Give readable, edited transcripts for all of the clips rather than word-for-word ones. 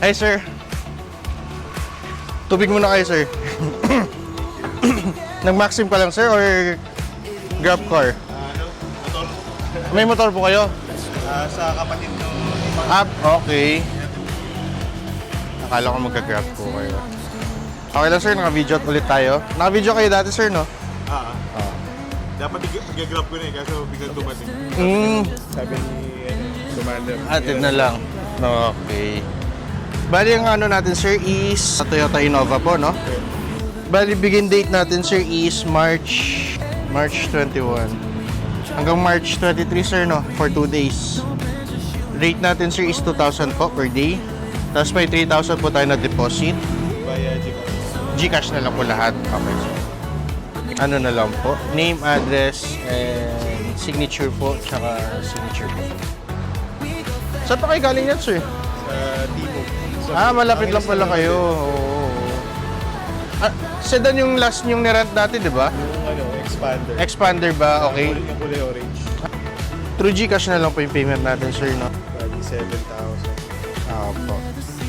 Hi, sir. Tubig muna kayo, sir. Nag-maxim ka lang, sir, or grab car? Motor. May motor po kayo? Sa kapatid ng Okay. Akala ko magka-grab po kayo. Okay lang, sir. Naka-video ulit tayo. Naka-video kayo dati, sir, no? Dapat i-grab ko na eh, kaso biglang dumating. Sabi ni Commander. Atid na lang. Okay. Bali, ang ano natin, sir, is sa Toyota Innova po, no? Bali, begin date natin, sir, is March 21. Hanggang March 23, sir, no? For 2 days. Rate natin, sir, is 2,000 po per day. Tapos may 3,000 po tayo na deposit. Via Gcash. Gcash na lang po lahat. Okay, sir. Ano na lang po? Name, address, and signature po. Tsaka signature po. Saan pa kayo galing yan, sir? Sa Timog. Malapit lang pala kayo. Oo. Sedan yung last yung nirent dati, di ba? Yung expander. Expander ba? Okay. Yung kulay orange. Through Gcash na lang po yung payment natin, sir, no? Bali 7,000. Opo.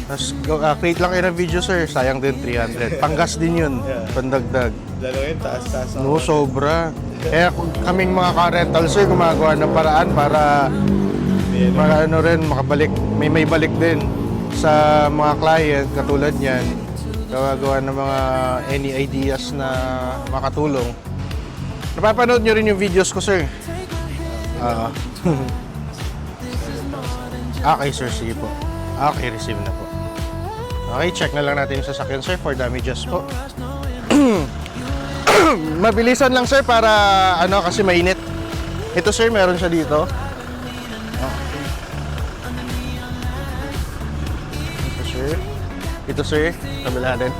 Tapos, create lang kayo ng video, sir. Sayang din 300. Panggas din yun. Yeah. Pandagdag. Lalo yun, taas-taas ako. No, sobra. Kaya kaming mga ka-rental, sir, gumagawa ng paraan para ano rin, makabalik. May balik din sa mga client, katulad niyan. Gagawa ng mga any ideas na makatulong. Napapanood nyo rin yung videos ko, sir. Okay, sir. Sige po. Okay, receive na po. Okay, check na lang natin yung sasakyan, sir, for damages po. Mabilisan lang, sir, para ano, kasi mainit. Ito, sir, meron siya dito. Ito, sir, kabila din.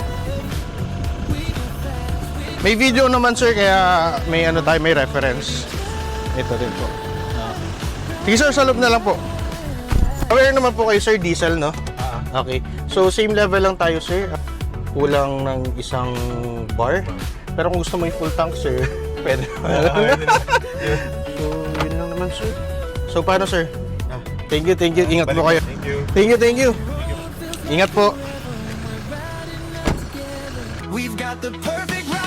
May video naman, sir, kaya may ano tayo, may reference. Ito din po. Sige, sir, sa loob na lang po. Aware naman po kayo, sir, diesel, no? Okay. So, same level lang tayo, sir. Kulang ng isang bar. Pero kung gusto mo yung full tank, sir, pwede. So, yun lang naman, sir. So, paano, sir? Thank you. Ingat po kayo. Thank you. Thank you. Ingat po. We've got the perfect ride.